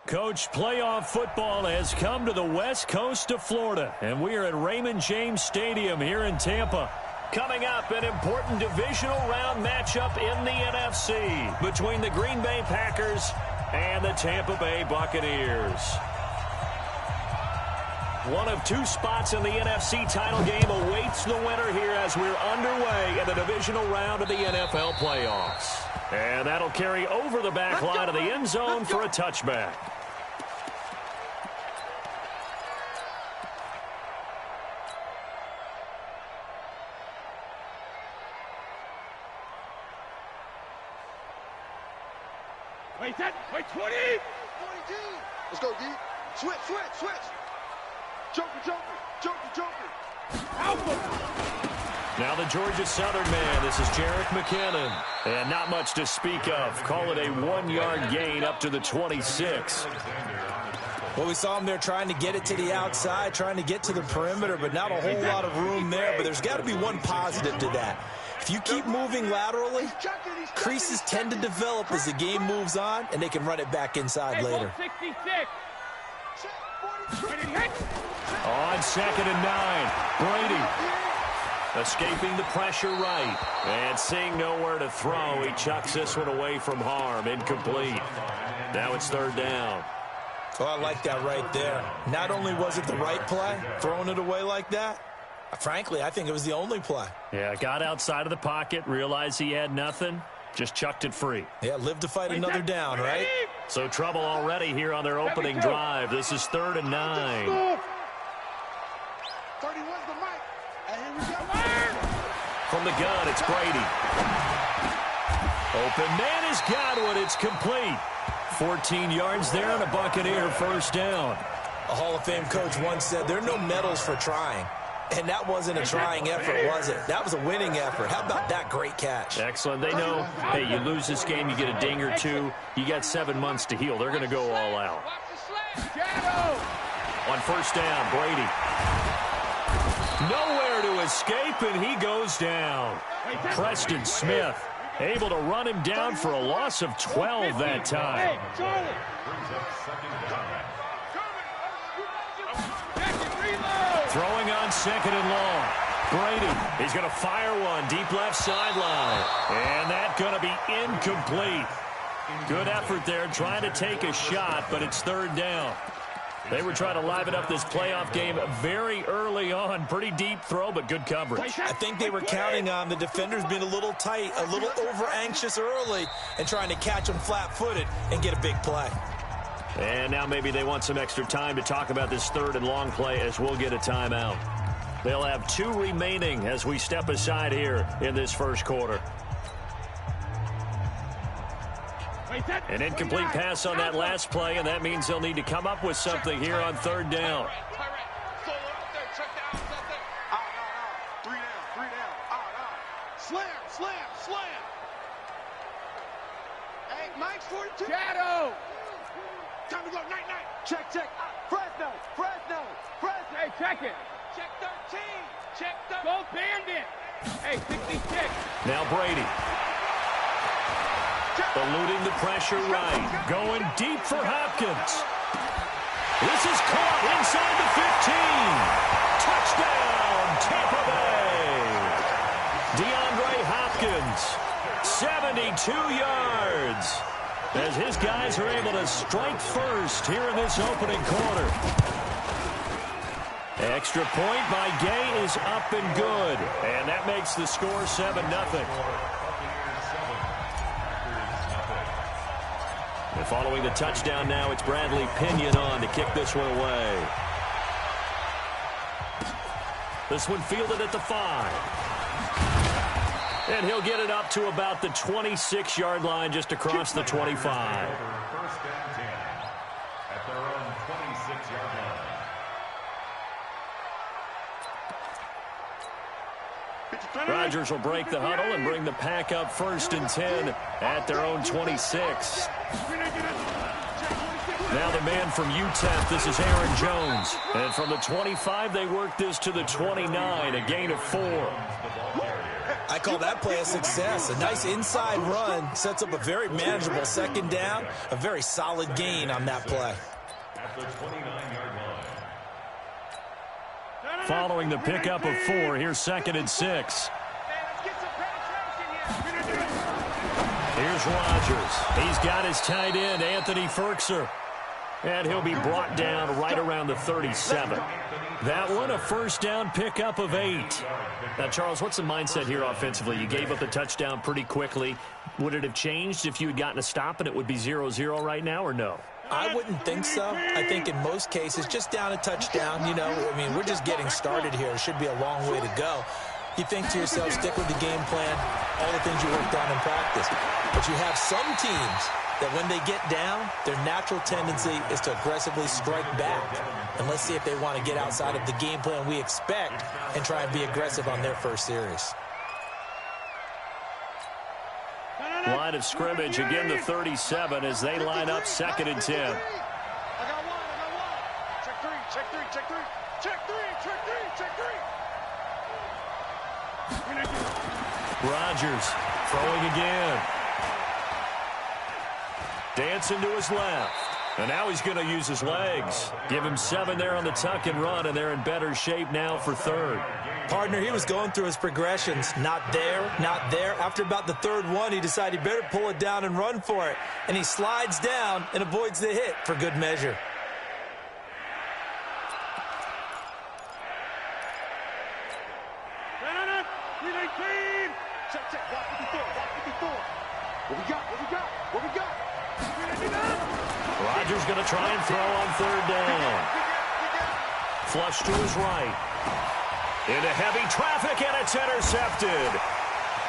Coach, playoff football has come to the west coast of Florida, and we are at Raymond James Stadium here in Tampa. Coming up, an important divisional round matchup in the NFC between the Green Bay Packers and the Tampa Bay Buccaneers. One of two spots in the NFC title game awaits the winner here as we're underway in the divisional round of the NFL playoffs. And that'll carry over the back line of the end zone for a touchback. Wait, 20! 42! Let's go, D. Switch. Joker. Alpha! Now the Georgia Southern man, this is Jerick McKinnon. And not much to speak of. Call it a 1-yard gain up to the 26. Well, we saw him there trying to get it to the outside, trying to get to the perimeter, but not a whole lot of room there. But there's got to be one positive to that. If you keep moving laterally, creases tend to develop as the game moves on, and they can run it back inside later. 66. On 2nd and 9, Brady escaping the pressure right. And seeing nowhere to throw, he chucks this one away from harm. Incomplete. Now it's 3rd down. Oh, I like that right there. Not only was it the right play, throwing it away like that, frankly, I think it was the only play. Yeah, got outside of the pocket, realized he had nothing, just chucked it free. Yeah, live to fight another down, right? So trouble already here on their opening drive. This is 3rd and 9. 31's the mic. And here we go. From the gun, it's Brady. Open man has got one. It's complete. 14 yards there on a Buccaneer 1st down. A Hall of Fame coach once said, there are no medals for trying. And that wasn't a trying effort, was it? That was a winning effort. How about that great catch? Excellent. They know, hey, you lose this game, you get a ding or two. You got 7 months to heal. They're going to go all out. On 1st down, Brady. Nowhere to escape, and he goes down. Preston Smith able to run him down for a loss of 12 that time. Throwing on 2nd and long. Brady, he's going to fire one deep left sideline. And that's going to be incomplete. Good effort there trying to take a shot, but it's 3rd down. They were trying to liven up this playoff game very early on. Pretty deep throw, but good coverage. I think they were counting on the defenders being a little tight, a little over-anxious early, and trying to catch them flat-footed and get a big play. And now maybe they want some extra time to talk about this 3rd and long play as we'll get a timeout. They'll have 2 remaining as we step aside here in this 1st quarter. An incomplete pass on that last play, and that means they'll need to come up with something here on 3rd down. 3 down. Slam. Hey, Mike's 42. Shadow! Time to go. Night. Check. Fresno. Hey, check it. Check 13. Check 13. Go Bandit. Hey, 66. Now Brady. Eluding the pressure right. Going deep for Hopkins. This is caught inside the 15. Touchdown, Tampa Bay. DeAndre Hopkins, 72 yards. As his guys are able to strike first here in this opening quarter. Extra point by Gay is up and good. And that makes the score 7-0. And following the touchdown now, it's Bradley Pinion on to kick this one away. This one fielded at the 5. And he'll get it up to about the 26-yard line just across the 25. First down 10 at their own 26-yard line. Rodgers will break the huddle and bring the pack up 1st and 10 at their own 26. Now the man from UTEP, this is Aaron Jones. And from the 25, they work this to the 29, a gain of 4. I I call that play a success. A nice inside run sets up a very manageable second down, a very solid gain on that play. At the 29-yard line. Following the pickup of 4, here's 2nd and 6. Here's Rodgers. He's got his tight end, Anthony Ferkser. And he'll be brought down right around the 37. That one, a first down pickup of 8. Now, Charles, what's the mindset here offensively? You gave up the touchdown pretty quickly. Would it have changed if you had gotten a stop and it would be 0-0 right now, or no? I wouldn't think so. I think in most cases, just down a touchdown, you know, I mean, we're just getting started here. It should be a long way to go. You think to yourself, stick with the game plan, all the things you worked on in practice. But you have some teams that when they get down, their natural tendency is to aggressively strike back. And let's see if they want to get outside of the game plan we expect and try and be aggressive on their first series. Line of scrimmage, again the 37 as they line up 2nd and 10. I got one. Check 3, check 3, check 3. Check 3, check 3, check 3. Rodgers throwing again. Dancing to his left. And now he's going to use his legs. Give him 7 there on the tuck and run, and they're in better shape now for 3rd. Partner, he was going through his progressions. Not there, not there. After about the 3rd one, he decided he better pull it down and run for it. And he slides down and avoids the hit for good measure. Check, check. Block 54, block 54. What we got? What we got? What we got? Rodgers going to try and throw on 3rd down. Flush to his right. Into heavy traffic, and it's intercepted.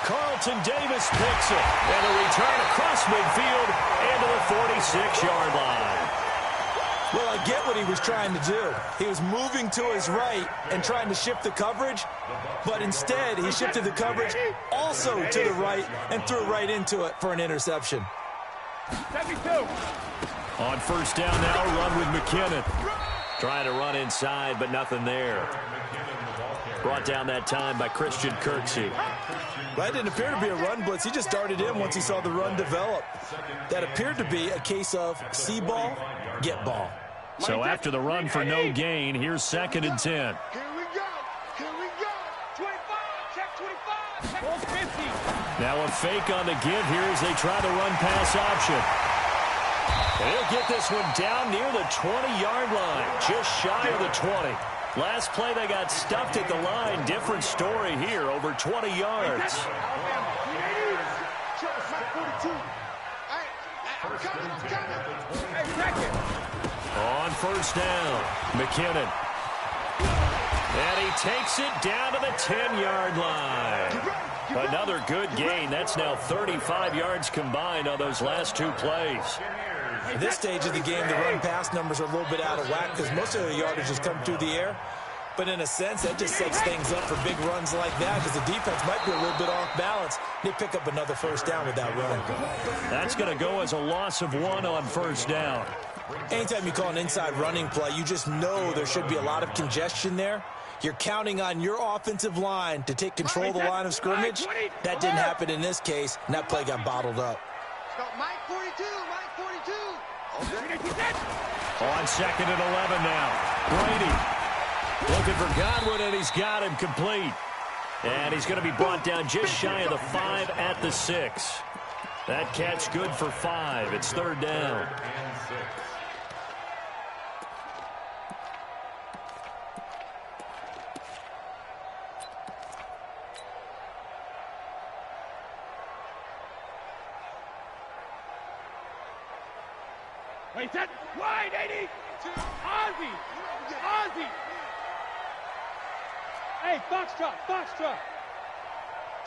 Carlton Davis picks it. And a return across midfield into the 46-yard line. Well, I get what he was trying to do. He was moving to his right and trying to shift the coverage, but instead he shifted the coverage also to the right and threw right into it for an interception. 72. On 1st down now, run with McKinnon. Trying to run inside, but nothing there. Brought down that time by Christian Kirksey. That didn't appear to be a run blitz. He just darted in once he saw the run develop. That appeared to be a case of see ball, get ball. So after the run for no gain, here's 2nd and 10. Here we go. Here we go. 25. Check 25. Check 50. Now a fake on the give here as they try the run pass option. They'll get this one down near the 20-yard line, just shy of the 20. Last play they got stuffed at the line. Different story here, over 20 yards. On 1st down, McKinnon. And he takes it down to the 10-yard line. Another good gain. That's now 35 yards combined on those last 2 plays. At this stage of the game, the run-pass numbers are a little bit out of whack because most of the yardage has come through the air. But in a sense, that just sets things up for big runs like that because the defense might be a little bit off balance. They pick up another 1st down with that run. That's going to go as a loss of 1 on 1st down. Anytime you call an inside running play, you just know there should be a lot of congestion there. You're counting on your offensive line to take control of the line of scrimmage. That didn't happen in this case, and that play got bottled up. Mike 42, Mike 42. On 2nd and 11 now. Brady looking for Godwin, and he's got him complete. And he's going to be brought down just shy of the 5 at the 6. That catch good for 5. It's 3rd down. Wait, that wide 80. Ozzy. Ozzy. Hey, Foxtrot, Foxtrot.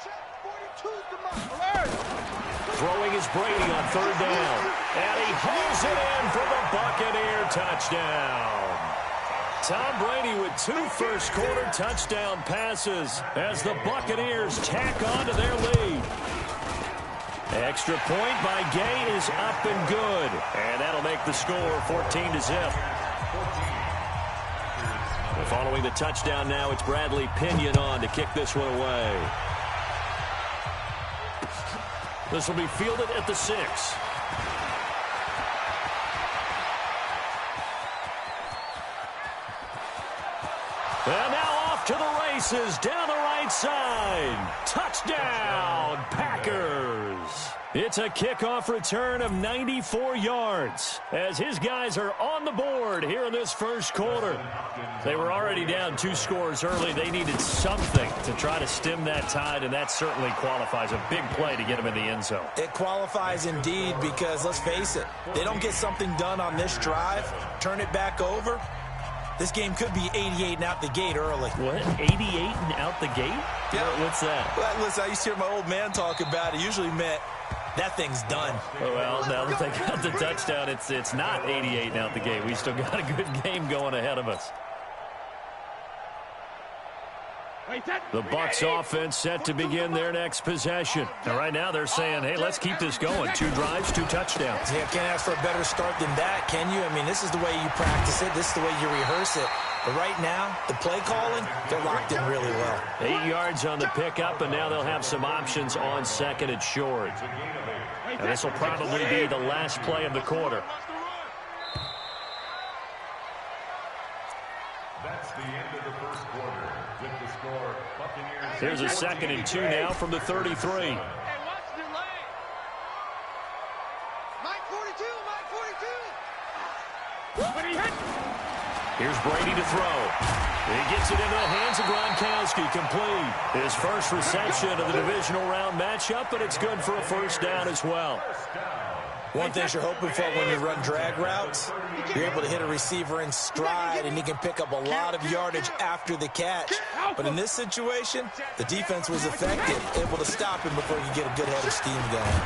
Check 42's the mark. Alert. Throwing is Brady on 3rd down. And he hauls it in for the Buccaneer touchdown. Tom Brady with 2 first-quarter touchdown passes as the Buccaneers tack on to their lead. Extra point by Gay is up and good. And that'll make the score 14-0. Following the touchdown now, it's Bradley Pinion on to kick this one away. This will be fielded at the 6. And now off to the races down the right side. Touchdown, Packers. It's a kickoff return of 94 yards as his guys are on the board here in this first quarter. They were already down 2 scores early. They needed something to try to stem that tide, and that certainly qualifies. A big play to get them in the end zone. It qualifies indeed because, let's face it, they don't get something done on this drive, turn it back over. This game could be 88 and out the gate early. What? 88 and out the gate? Yeah. What's that? Well, listen, I used to hear my old man talk about it. Usually meant that thing's done. Well, now that they got the touchdown, it's not 88 and out the gate. We still got a good game going ahead of us. The Bucs offense set to begin their next possession. Now, right now they're saying, hey, let's keep this going. 2 drives, 2 touchdowns. Yeah, can't ask for a better start than that, can you? I mean, this is the way you practice it. This is the way you rehearse it. But right now, the play calling, they're locked in really well. 8 yards on the pickup, and now they'll have some options on 2nd and short. And this will probably be the last play of the quarter. That's the end of the first quarter. With the score, Buccaneers. Here's a 2nd and 2 now from the 33. Hey, watch the lane. Mike 42, Mike 42. Here's Brady to throw. He gets it into the hands of Gronkowski, complete. His first reception of the divisional round matchup, but it's good for a first down as well. One thing you're hoping for when you run drag routes, you're able to hit a receiver in stride, and he can pick up a lot of yardage after the catch. But in this situation, the defense was effective, able to stop him before you get a good head of steam going.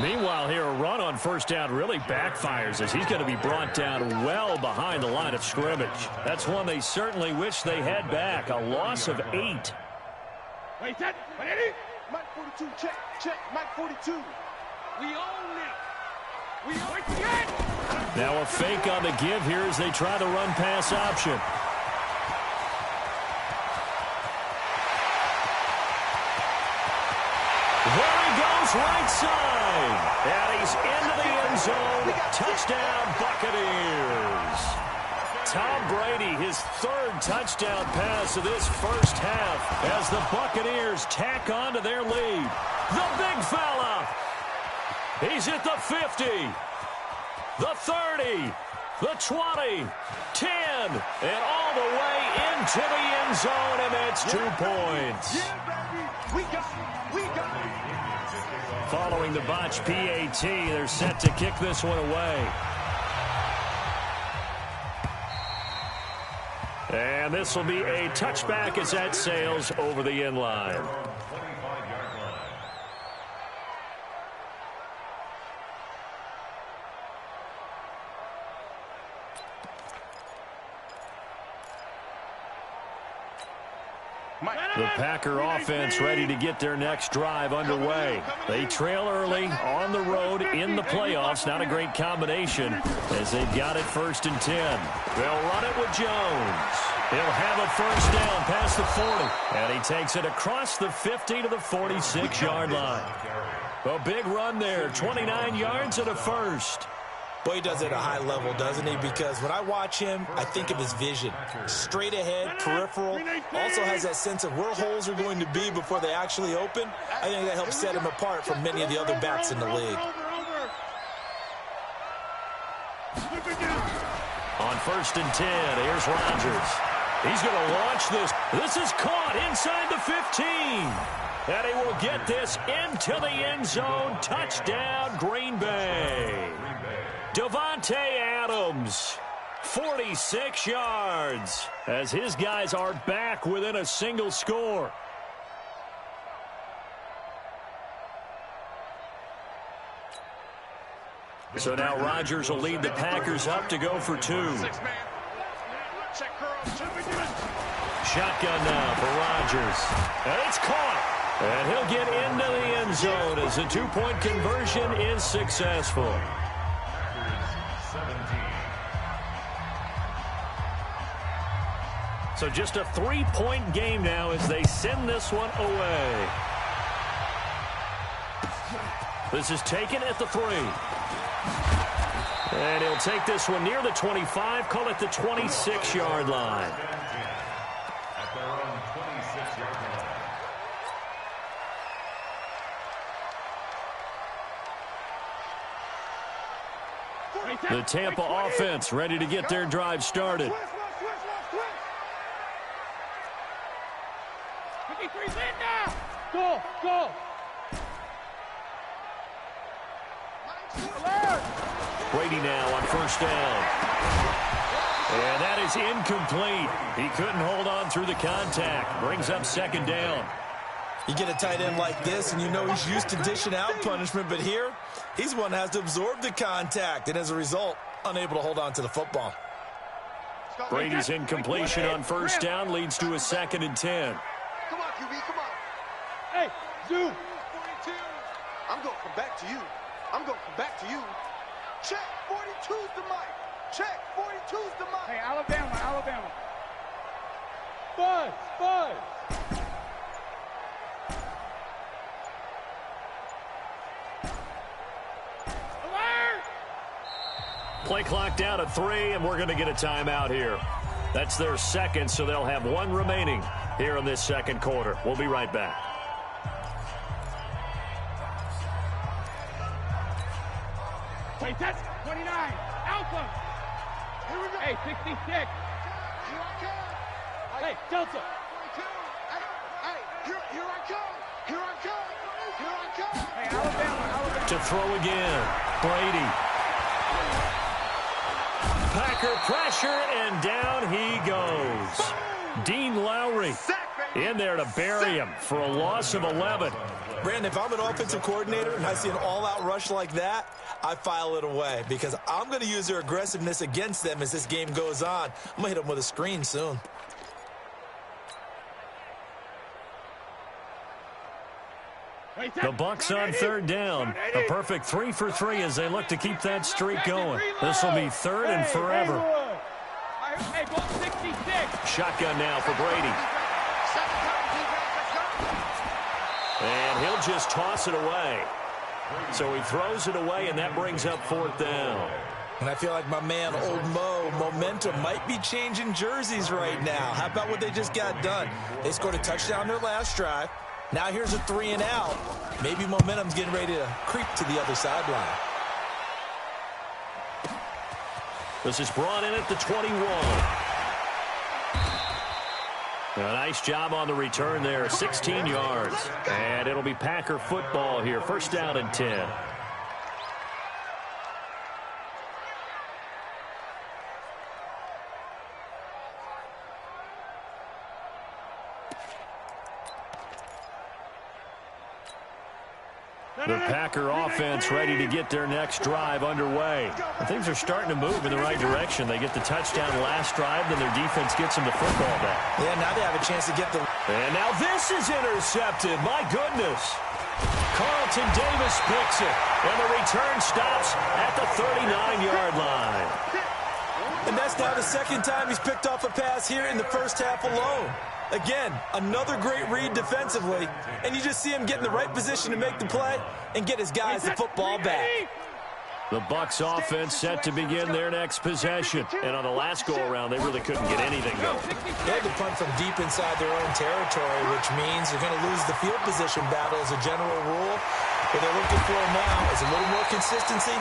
Meanwhile, here, a run on first down really backfires as he's going to be brought down well behind the line of scrimmage. That's one they certainly wish they had back. A loss of 8. Wait, that, ready? Mike 42, check, check, Mike 42. We own it. We own it. Now a fake on the give here as they try the run-pass option. There he goes, right side. And he's into the end zone. Touchdown, Buccaneers. Tom Brady, his 3rd touchdown pass of this first half as the Buccaneers tack on to their lead. The big fella. He's at the 50, the 30, the 20, 10, and all the way into the end zone, and that's 2 points. Yeah, baby. We got it. We got it. Following the botch PAT, they're set to kick this one away. And this will be a touchback as that sails over the end line. The Packer offense ready to get their next drive underway. They trail early on the road in the playoffs. Not a great combination as they've got it 1st and 10. They'll run it with Jones. He'll have a first down past the 40. And he takes it across the 50 to the 46-yard line. A big run there, 29 yards and a first. Boy, he does it at a high level, doesn't he? Because when I watch him, I think of his vision. Straight ahead, peripheral. Also has that sense of where holes are going to be before they actually open. I think that helps set him apart from many of the other backs in the league. On 1st and 10, here's Rodgers. He's going to launch this. This is caught inside the 15. And he will get this into the end zone. Touchdown, Green Bay. Davante Adams, 46 yards, as his guys are back within a single score. So now Rodgers will lead the Packers up to go for 2. Shotgun now for Rodgers. And it's caught. And he'll get into the end zone as the 2-point conversion is successful. So just a 3-point game now as they send this one away. This is taken at the 3. And he'll take this one near the 25, call it the 26-yard line. At their own 26-yard line. The Tampa offense ready to get their drive started. 53 Linda! Go, go! Brady now on first down. And that is incomplete. He couldn't hold on through the contact. Brings up second down. You get a tight end like this, and you know he's used to dishing out punishment, but here, he's one that has to absorb the contact, and as a result, unable to hold on to the football. Brady's incompletion on first down leads to a 2nd and 10. Come on, QB, come on. Hey, Zoo! 42. I'm going to come back to you. I'm going to come back to you. Check, 42's the mic. Check, 42's the mic. Hey, Alabama, Alabama. Buzz, Buzz. Alert! Play clock down at 3, and we're going to get a timeout here. That's their second, so they'll have 1 remaining here in this second quarter. We'll be right back. Wait, that's 29. Alpha. Here we go. Hey, 66. Here I come. Hey, Delta. 42. Hey, here I come. Here I come. Here I come. Hey, Alabama, Alabama. To throw again, Brady. Packer pressure, and down he goes. Dean Lowry in there to bury him for a loss of 11. Brandon, if I'm an offensive coordinator and I see an all-out rush like that, I file it away because I'm going to use their aggressiveness against them as this game goes on. I'm going to hit them with a screen soon. The Bucs on third down. A perfect 3 for 3 as they look to keep that streak going. This will be 3rd and forever. Hey, ball 66. Shotgun now for Brady. And he'll just toss it away. So he throws it away, and that brings up 4th down. And I feel like my man, Old Mo, momentum might be changing jerseys right now. How about what they just got done? They scored a touchdown their last drive. Now here's a 3 and out. Maybe momentum's getting ready to creep to the other sideline. This is brought in at the 21. A nice job on the return there, 16 yards. And it'll be Packer football here, 1st down and 10. The Packer offense ready to get their next drive underway. And things are starting to move in the right direction. They get the touchdown last drive, then their defense gets them the football back. Yeah, now they have a chance to get the... And now this is intercepted. My goodness. Carlton Davis picks it. And the return stops at the 39-yard line. And that's now the 2nd time he's picked off a pass here in the first half alone. Again, another great read defensively, and you just see him get in the right position to make the play and get his guys the football back. The Bucs offense set to begin their next possession. And on the last go-around, they really couldn't get anything going. They had to punt from deep inside their own territory, which means you're going to lose the field position battle as a general rule. What they're looking for now is a little more consistency,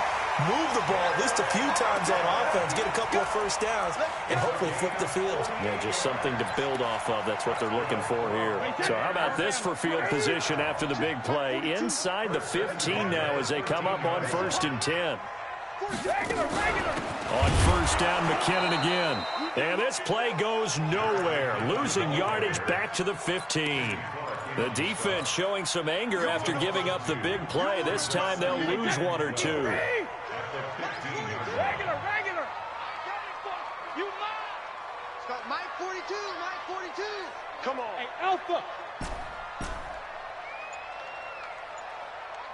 move the ball at least a few times on offense, get a couple of first downs, and hopefully flip the field. Yeah, just something to build off of. That's what they're looking for here. So how about this for field position after the big play? Inside the 15 now as they come up on 1st and 10. On 1st down, McKinnon again. And this play goes nowhere. Losing yardage back to the 15. The defense showing some anger after giving up the big play. This time they'll lose 1 or 2. Regular. Start Mike 42, Mike 42. Come on. Hey, Alpha.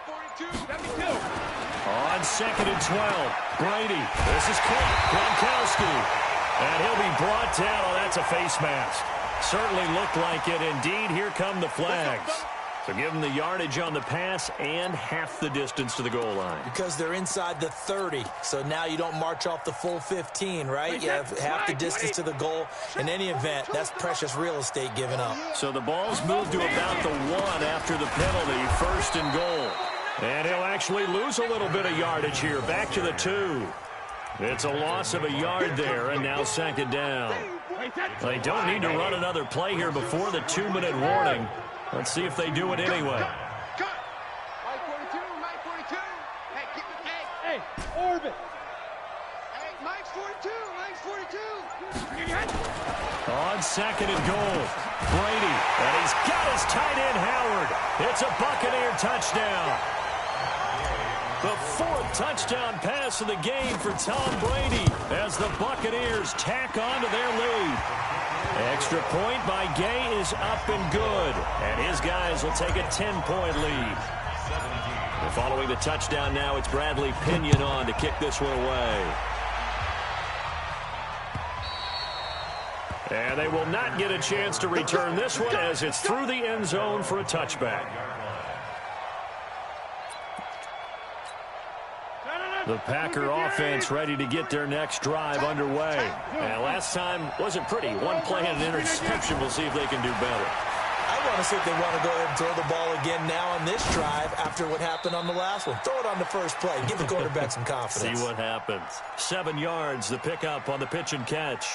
42. 72. On 2nd and 12, Brady. This is Gronkowski. And he'll be brought down. Oh, that's a face mask. Certainly looked like it. Indeed, here come the flags. So give them the yardage on the pass and half the distance to the goal line. Because they're inside the 30, so now you don't march off the full 15, right? You have half the distance to the goal. In any event, that's precious real estate given up. So the ball's moved to about the 1 after the penalty, 1st and goal. And he'll actually lose a little bit of yardage here, back to the 2. It's a loss of a yard there, and now 2nd down. They don't need to run another play here before the 2-minute warning. Let's see if they do it anyway. Mike 42, Mike 42. Hey, get me, Hey, Orbit. Hey, Mike's 42, Mike's 42. On 2nd and goal, Brady, and he's got his tight end, Howard. It's a Buccaneer touchdown. The 4th touchdown pass of the game for Tom Brady as the Buccaneers tack on to their lead. Extra point by Gay is up and good, and his guys will take a 10-point lead. And following the touchdown now, it's Bradley Pinion on to kick this one away. And they will not get a chance to return this one as it's through the end zone for a touchback. The Packer offense ready to get their next drive underway. And last time wasn't pretty. One play and an interception. We'll see if they can do better. I want to see if they want to go ahead and throw the ball again now on this drive after what happened on the last one. Throw it on the first play. Give the quarterback some confidence. See what happens. 7 yards, the pickup on the pitch and catch.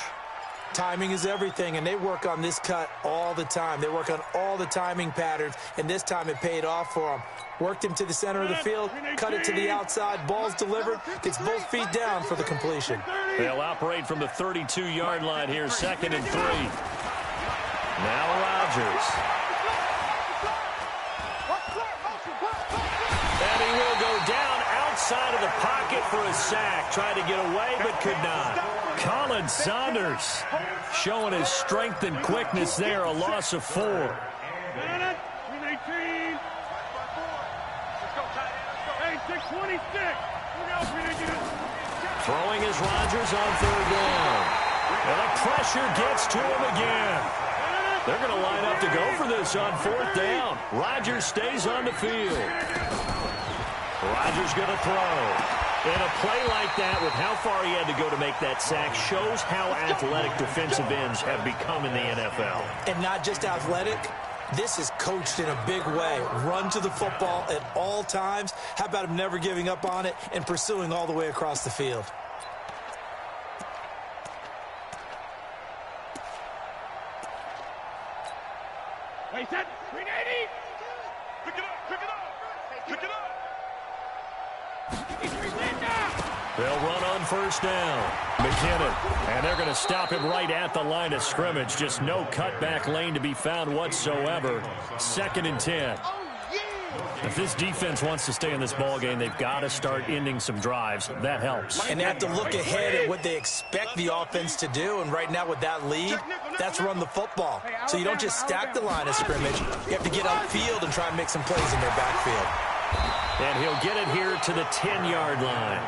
Timing is everything, and they work on this cut all the time. They work on all the timing patterns, and this time it paid off for them. Worked him to the center of the field, cut it to the outside, ball's delivered, gets both feet down for the completion. They'll operate from the 32-yard line here, 2nd and 3. Now Rodgers. And he will go down outside of the pocket for a sack. Tried to get away, but could not. Colin Saunders showing his strength and quickness there, a loss of 4. Throwing is Rodgers on 3rd down. And the pressure gets to him again. They're going to line up to go for this on 4th down. Rodgers stays on the field. Rodgers going to throw. And a play like that, with how far he had to go to make that sack, shows how athletic defensive ends have become in the NFL. And not just athletic, this is coached in a big way. Run to the football at all times. How about him never giving up on it and pursuing all the way across the field? Wait, set, 380. Pick it up, pick it up, pick it up. They'll run on 1st down. McKinnon, and they're going to stop him right at the line of scrimmage. Just no cutback lane to be found whatsoever. 2nd and 10. If this defense wants to stay in this ballgame, they've got to start ending some drives. That helps. And they have to look ahead at what they expect the offense to do. And right now with that lead, that's run the football. So you don't just stack the line of scrimmage. You have to get upfield and try and make some plays in their backfield. And he'll get it here to the 10-yard line.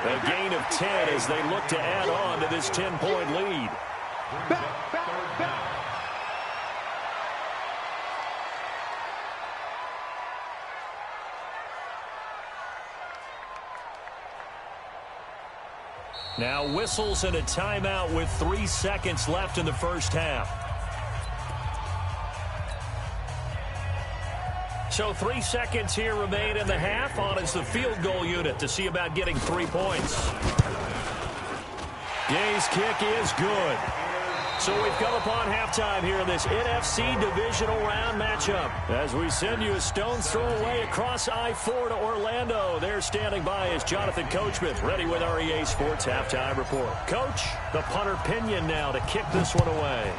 A gain of 10 as they look to add on to this 10-point lead. Now whistles and a timeout with 3 seconds left in the first half. So 3 seconds here remain in the half. On is the field goal unit to see about getting 3 points. Gay's kick is good. So we've come upon halftime here in this NFC divisional round matchup. As we send you a stone's throw away across I-4 to Orlando. There standing by is Jonathan Coachman, ready with our EA Sports halftime report. Coach, the punter Pinion now to kick this one away.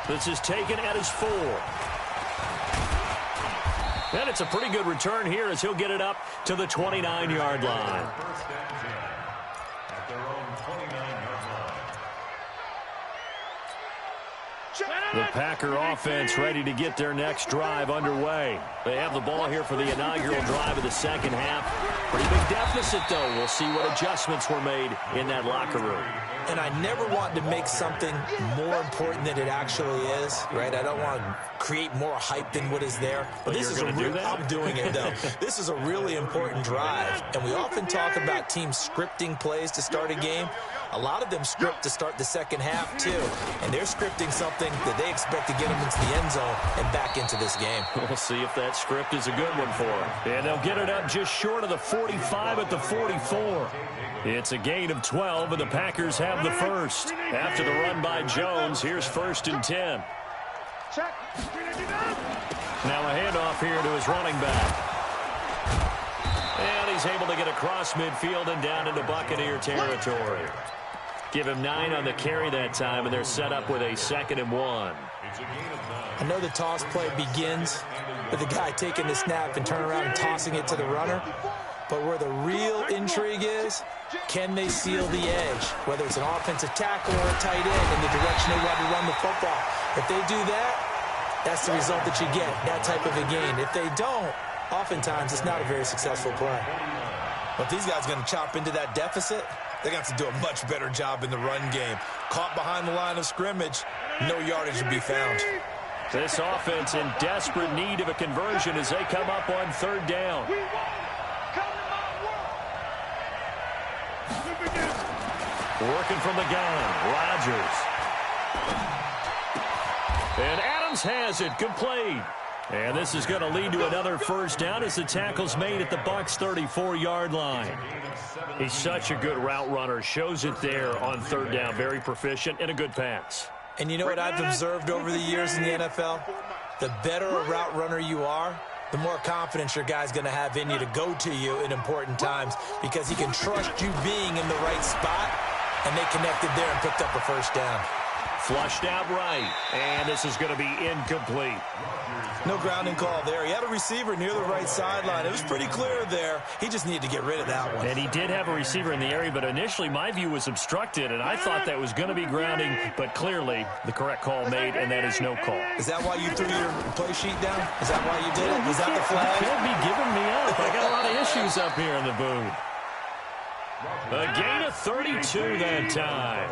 This is taken at his 4. And it's a pretty good return here as he'll get it up to the 29-yard line. The Packer offense ready to get their next drive underway. They have the ball here for the inaugural drive of the second half. Pretty big deficit, though. We'll see what adjustments were made in that locker room. And I never want to make something more important than it actually is, right? I don't want to create more hype than what is there. But this is I'm doing it, though. This is a really important drive. And we often talk about teams scripting plays to start a game. A lot of them script to start the second half, too. And they're scripting something that they expect to get them into the end zone and back into this game. We'll see if that script is a good one for them. And they'll get it up just short of the 45 at the 44. It's a gain of 12, and the Packers have the first. After the run by Jones, here's 1st and 10. Now a handoff here to his running back. And he's able to get across midfield and down into Buccaneer territory. Give him 9 on the carry that time, and they're set up with a 2nd and 1. I know the toss play begins with the guy taking the snap and turning around and tossing it to the runner. But where the real intrigue is, can they seal the edge? Whether it's an offensive tackle or a tight end in the direction they want to run the football. If they do that, that's the result that you get, that type of a gain. If they don't, oftentimes it's not a very successful play. But these guys are going to chop into that deficit. They're going to have to do a much better job in the run game. Caught behind the line of scrimmage, no yardage to be found. This offense in desperate need of a conversion as they come up on 3rd down. Working from the gun, Rodgers. And Adams has it, complete. And this is going to lead to another 1st down as the tackle's made at the Bucs' 34-yard line. He's such a good route runner. Shows it there on 3rd down. Very proficient and a good pass. And you know what I've observed over the years in the NFL? The better a route runner you are, the more confidence your guy's going to have in you to go to you in important times because he can trust you being in the right spot, and they connected there and picked up a 1st down. Flushed out right, and this is going to be incomplete. No grounding call there. He had a receiver near the right sideline. It was pretty clear there. He just needed to get rid of that one. And he did have a receiver in the area, but initially my view was obstructed, and I thought that was going to be grounding, but clearly the correct call made, and that is no call. Is that why you threw your play sheet down? Is that why you did it? Was that the flag? You can't be giving me up. I got a lot of issues up here in the booth. A gain of 32 that time.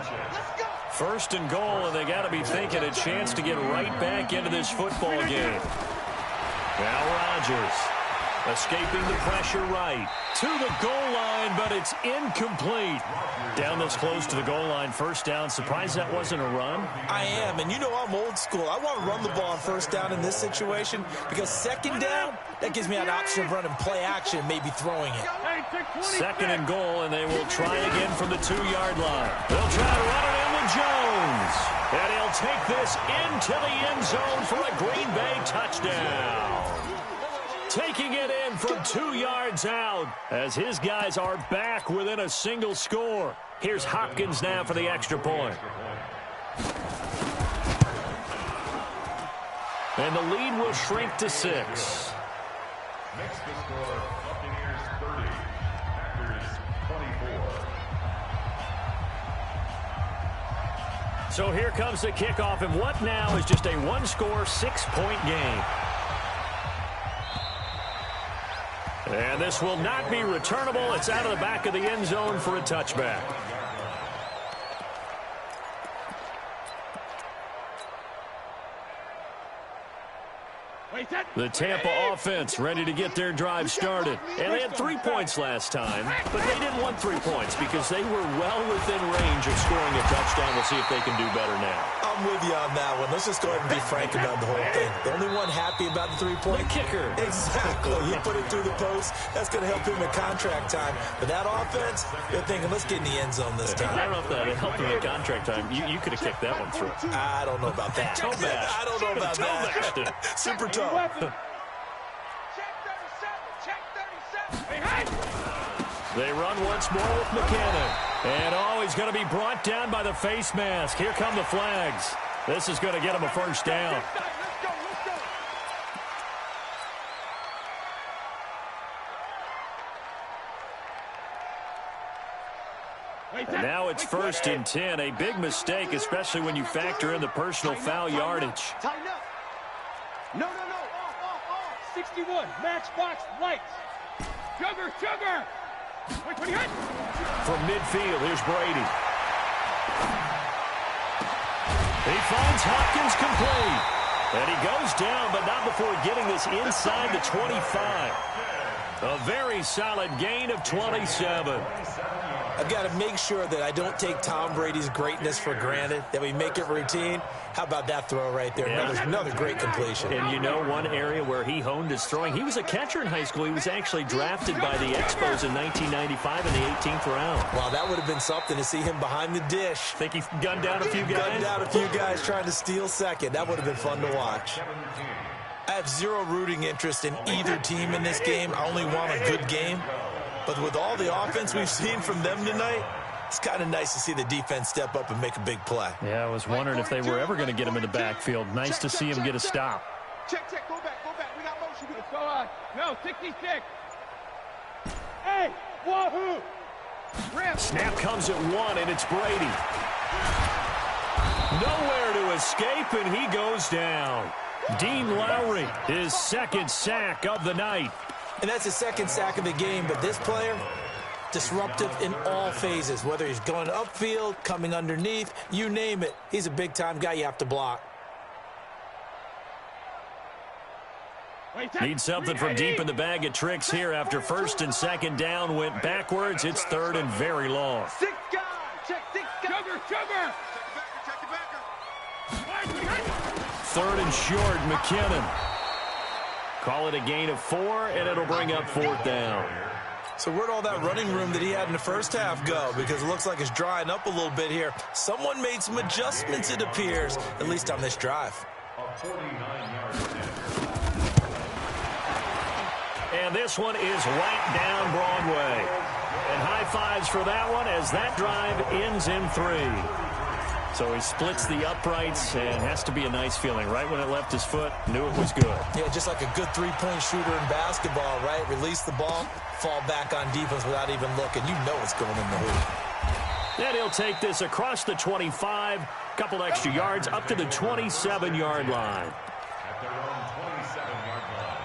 1st and goal, and they got to be thinking a chance to get right back into this football game. Now Rodgers escaping the pressure right to the goal line, but it's incomplete. Down this close to the goal line, 1st down. Surprised that wasn't a run? I am, and you know I'm old school. I want to run the ball on 1st down in this situation because 2nd down, that gives me an option of running play action, maybe throwing it. 2nd and goal, and they will try again from the 2-yard line. They'll try to run it in with Jones. And he'll take this into the end zone for a Green Bay touchdown. Taking it in from 2 yards out as his guys are back within a single score. Here's Hopkins now for the extra point. And the lead will shrink to 6. Makes the score Buccaneers 30, Packers 24. So here comes the kickoff, and what now is just a 1-score, 6-point game. And this will not be returnable. It's out of the back of the end zone for a touchback. The Tampa offense ready to get their drive started. And they had 3 points last time, but they didn't want 3 points because they were well within range of scoring a touchdown. We'll see if they can do better now. I'm with you on that one. Let's just go ahead and be frank about the whole thing. The only one happy about the 3-point. The kicker. Exactly. You put it through the post. That's going to help him in contract time. But that offense, they're thinking, let's get in the end zone this time. I don't know if that helped him in contract time. You could have kicked that one through. I don't know about that. Toe bash. I don't know about that. Super toe. They run once more with McKinnon. And he's going to be brought down by the face mask. Here come the flags. This is going to get him a 1st down. And now it's 1st and 10. A big mistake, especially when you factor in the personal foul yardage. Tighten up. No. Off. 61, matchbox lights. Sugar. Wait, what do you hit? From midfield, here's Brady. He finds Hopkins complete. And he goes down, but not before getting this inside the 25. A very solid gain of 27. I've got to make sure that I don't take Tom Brady's greatness for granted, that we make it routine. How about that throw right there? Yeah. Another great completion. And you know one area where he honed his throwing? He was a catcher in high school. He was actually drafted by the Expos in 1995 in the 18th round. Wow, that would have been something to see him behind the dish. Think he gunned down a few guys? Gunned down a few guys trying to steal second. That would have been fun to watch. I have zero rooting interest in either team in this game. I only want a good game. But with all the offense we've seen from them tonight, it's kind of nice to see the defense step up and make a big play. Yeah, I was wondering if they were ever going to get him in the backfield. Nice to see him get a stop. Check. Go back. We got motion. Let's go on. No, 66. Hey, wahoo! Rip. Snap comes at 1, and it's Brady. Nowhere to escape, and he goes down. Dean Lowry, his 2nd sack of the night. And that's his 2nd sack of the game, but this player, disruptive in all phases, whether he's going upfield, coming underneath, you name it. He's a big-time guy you have to block. Need something from deep in the bag of tricks here after 1st and 2nd down went backwards. It's 3rd and very long. 6 guys. Check 6 guys. Sugar. Check the backer. 3rd and short, McKinnon. Call it a gain of 4, and it'll bring up 4th down. So where'd all that running room that he had in the first half go? Because it looks like it's drying up a little bit here. Someone made some adjustments, it appears, at least on this drive. And this one is right down Broadway. And high fives for that one as that drive ends in 3. So he splits the uprights and has to be a nice feeling. Right when it left his foot, knew it was good. Yeah, just like a good three-point shooter in basketball, right? Release the ball, fall back on defense without even looking. You know it's going in the hoop. Then he'll take this across the 25, couple extra yards up to the 27-yard line. At their own 27-yard line.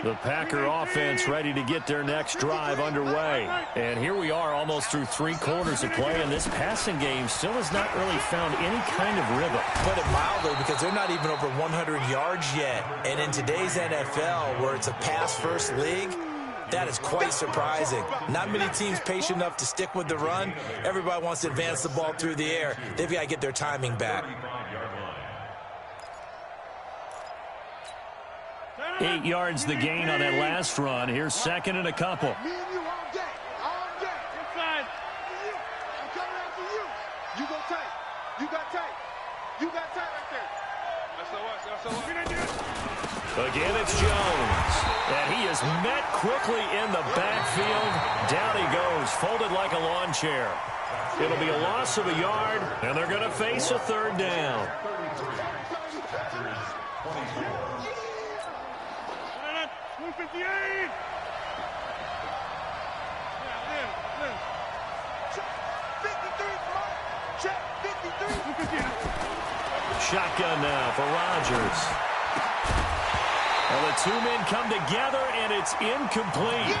The Packer offense ready to get their next drive underway. And here we are almost through 3 quarters of play, and this passing game still has not really found any kind of rhythm. Put it mildly, because they're not even over 100 yards yet. And in today's NFL, where it's a pass-first league, that is quite surprising. Not many teams patient enough to stick with the run. Everybody wants to advance the ball through the air. They've got to get their timing back. 8 yards the gain on that last run. Here's 2nd and a couple. Me and you all day. Inside. I'm coming after you. You go tight. You got tight. You got tight right there. That's so what. Again, it's Jones. And he is met quickly in the backfield. Down he goes, folded like a lawn chair. It'll be a loss of a yard, and they're going to face a 3rd down. Shotgun now for Rodgers. Well, the 2 men come together, and it's incomplete.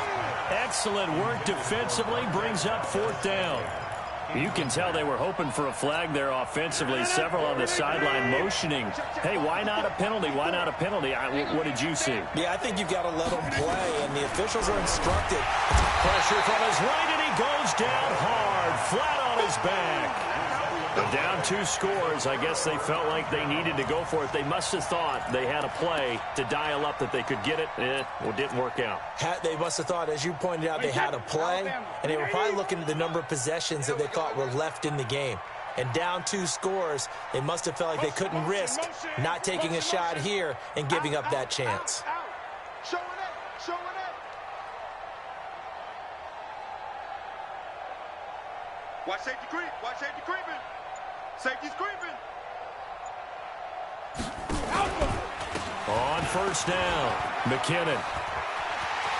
Excellent work defensively, brings up 4th down. You can tell they were hoping for a flag there offensively. Several on the sideline motioning, hey, why not a penalty? Why not a penalty? What did you see? Yeah, I think you've got to let them play, and the officials are instructed. Pressure from his right, and he goes down hard, flat on his back. Down 2 scores. I guess they felt like they needed to go for it. They must have thought they had a play to dial up that they could get it. Well, it didn't work out. They must have thought, as you pointed out, they had a play, and they were probably looking at the number of possessions that they thought were left in the game. And down 2 scores, they must have felt like they couldn't risk not taking a shot here and giving up that chance. Showing it. Watch safety creep. Watch safety creeping. Safety's creeping. On 1st down, McKinnon.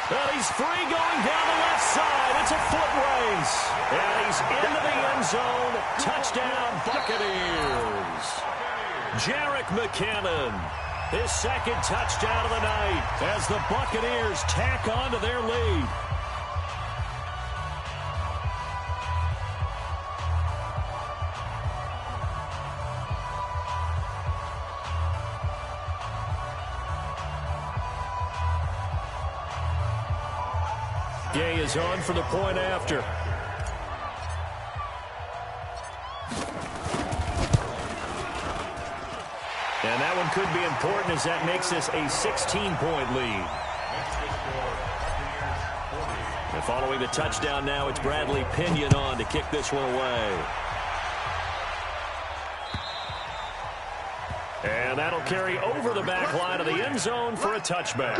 And he's free going down the left side. It's a foot race. And he's into the end zone. Touchdown, Buccaneers. Jerick McKinnon, his second touchdown of the night as the Buccaneers tack on to their lead. Gay is on for the point after. And that one could be important as that makes this a 16-point lead. And following the touchdown now, it's Bradley Pinion on to kick this one away. And that'll carry over the back line of the end zone for a touchback.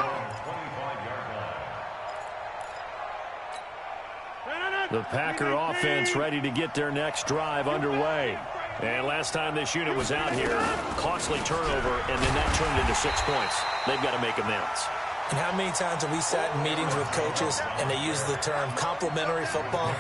The Packer offense ready to get their next drive underway. And last time this unit was out here, costly turnover, and then that turned into 6 points. They've got to make amends. And how many times have we sat in meetings with coaches and they use the term complementary football?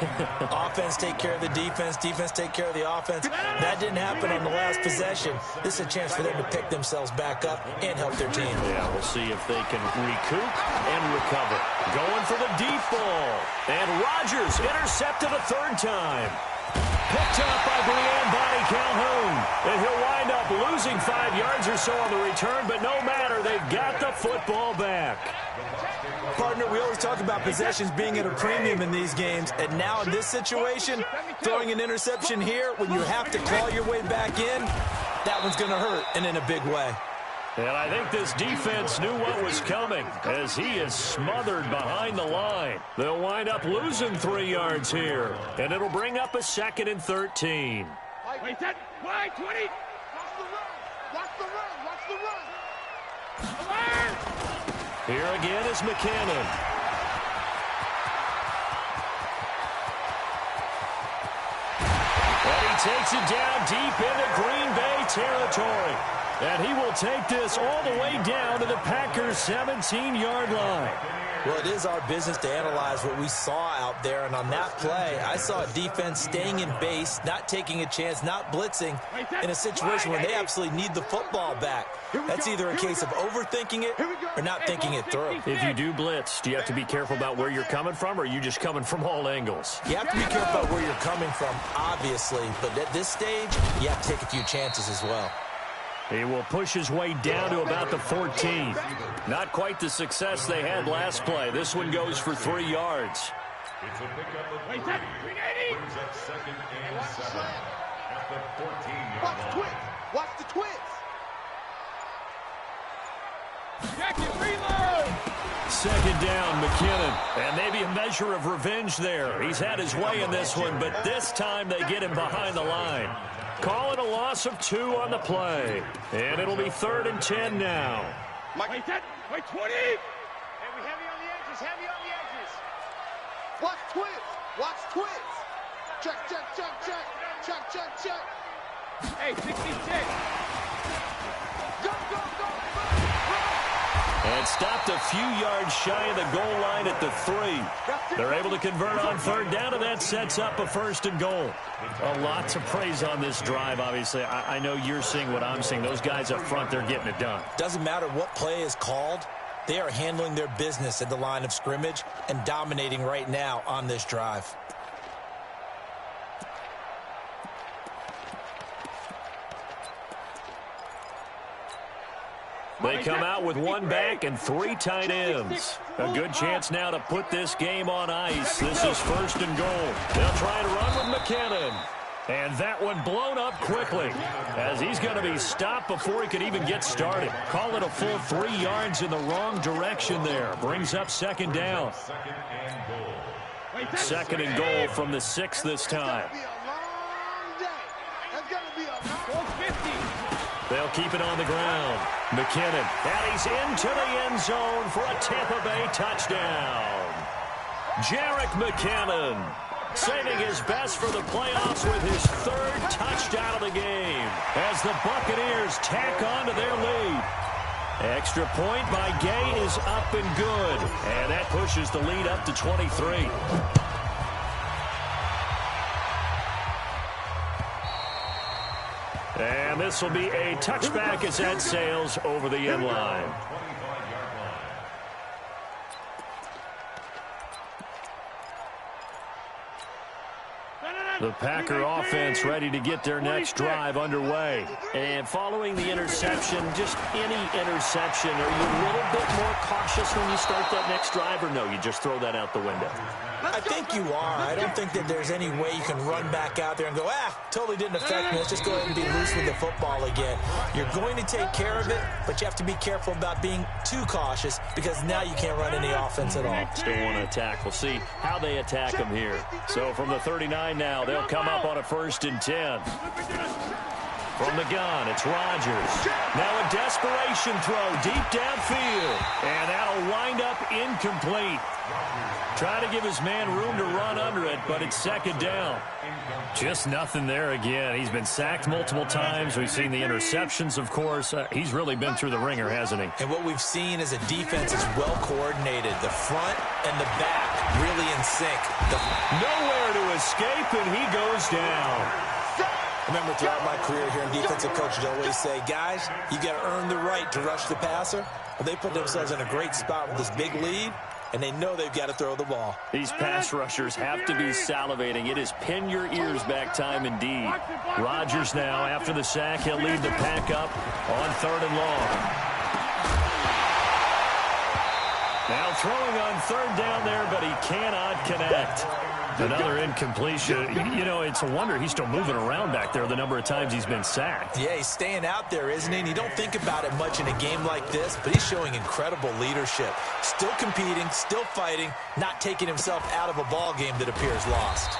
Offense take care of the defense, defense take care of the offense. That didn't happen on the last possession. This is a chance for them to pick themselves back up and help their team. Yeah, we'll see if they can recoup and recover. Going for the deep ball. And Rodgers intercepted a third time. Picked up by Brian Bonnie Calhoun. And he'll wind up losing 5 yards or so on the return, but no matter, they've got the football back. Partner, we always talk about possessions being at a premium in these games, and now in this situation, throwing an interception here when you have to claw your way back in, that one's going to hurt, and in a big way. And I think this defense knew what was coming as he is smothered behind the line. They'll wind up losing 3 yards here, and it'll bring up a 2nd and 13. Wait, that, wide, 20. Watch the run. Watch the run. Watch the run. Here again is McKinnon. And he takes it down deep into Green Bay territory. And he will take this all the way down to the Packers' 17-yard line. Well, it is our business to analyze what we saw out there. And on that play, I saw a defense staying in base, not taking a chance, not blitzing in a situation where they absolutely need the football back. That's either a case of overthinking it or not thinking it through. If you do blitz, do you have to be careful about where you're coming from, or are you just coming from all angles? You have to be careful about where you're coming from, obviously. But at this stage, you have to take a few chances as well. He will push his way down to about the 14. Not quite the success they had last play. This one goes for 3 yards. It's a pickup of 3. Brings up 2nd and 7 at the 14-yard Watch the line. twins. Watch the twins. Jacket, reload. 2nd down, McKinnon. And maybe a measure of revenge there. He's had his way in this one, but this time they get him behind the line. Call it a loss of 2 on the play. And it'll be 3rd and 10 now. Wait, that, wait, 20. Heavy on the edges. Watch twins. Watch twins. Check. Hey, 66. Go. And stopped a few yards shy of the goal line at the 3. They're able to convert on 3rd down, and that sets up a 1st and goal. A lot to praise on this drive, obviously. I know you're seeing what I'm seeing. Those guys up front, they're getting it done. Doesn't matter what play is called. They are handling their business at the line of scrimmage and dominating right now on this drive. They come out with 1 back and 3 tight ends. A good chance now to put this game on ice. This is 1st and goal. They'll try to run with McKinnon. And that one blown up quickly as he's going to be stopped before he could even get started. Call it a full 3 yards in the wrong direction there. Brings up 2nd down. 2nd and goal from the 6 this time. They'll keep it on the ground. McKinnon, and he's into the end zone for a Tampa Bay touchdown. Jerick McKinnon saving his best for the playoffs with his 3rd touchdown of the game as the Buccaneers tack on to their lead. Extra point by Gay is up and good. And that pushes the lead up to 23. And this will be a touchback as that sails over the end line. The Packer offense ready to get their next drive underway. And following the interception, just any interception, are you a little bit more cautious when you start that next drive, or no, you just throw that out the window? I think you are. I don't think that there's any way you can run back out there and go, totally didn't affect me. Let's just go ahead and be loose with the football again. You're going to take care of it, but you have to be careful about being too cautious because now you can't run any offense at all. Still want to attack. We'll see how they attack them here. So from the 39 now, they'll come up on a 1st and 10. From the gun, it's Rodgers. Now a desperation throw deep downfield. And that'll wind up incomplete. Trying to give his man room to run under it, but it's 2nd down. Just nothing there again. He's been sacked multiple times. We've seen the interceptions, of course. He's really been through the ringer, hasn't he? And what we've seen is a defense is well coordinated. The front and the back really in sync. Nowhere to escape, and he goes down. I remember throughout my career here in defensive coaches always say, guys, you got to earn the right to rush the passer. Well, they put themselves in a great spot with this big lead, and they know they've got to throw the ball. These pass rushers have to be salivating. It is pin your ears back time indeed. Rodgers now, after the sack, he'll lead the pack up on 3rd and long. Now throwing on 3rd down there, but he cannot connect. Another incompletion. You know, it's a wonder he's still moving around back there the number of times he's been sacked. Yeah, he's staying out there, isn't he? And you don't think about it much in a game like this, but he's showing incredible leadership. Still competing, still fighting, not taking himself out of a ball game that appears lost.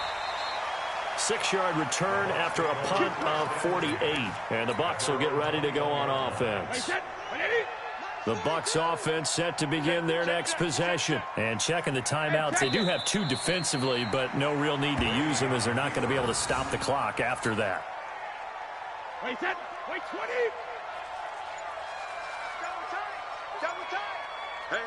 6-yard return after a punt of 48. And the Bucs will get ready to go on offense. The Bucs offense set to begin their next possession. And checking the timeouts, they do have 2 defensively, but no real need to use them as they're not going to be able to stop the clock after that. Wait, set. Wait, 20. Double time. Hey.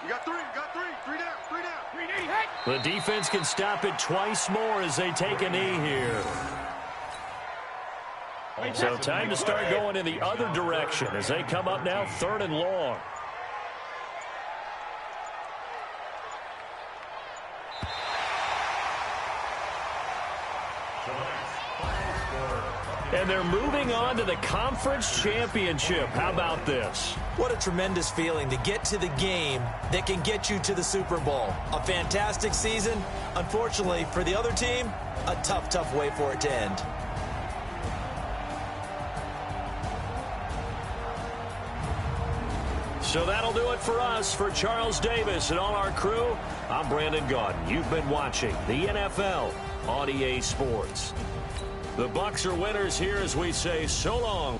You got 3. You got 3. 3 down. 3 down. 380, hey. The defense can stop it twice more as they take a knee here. So time to start going in the other direction as they come up now 3rd and long. And they're moving on to the conference championship. How about this? What a tremendous feeling to get to the game that can get you to the Super Bowl. A fantastic season. Unfortunately, for the other team, a tough way for it to end. So that'll do it for us. For Charles Davis and all our crew, I'm Brandon Gaudin. You've been watching the NFL on EA Sports. The Bucs are winners here as we say so long.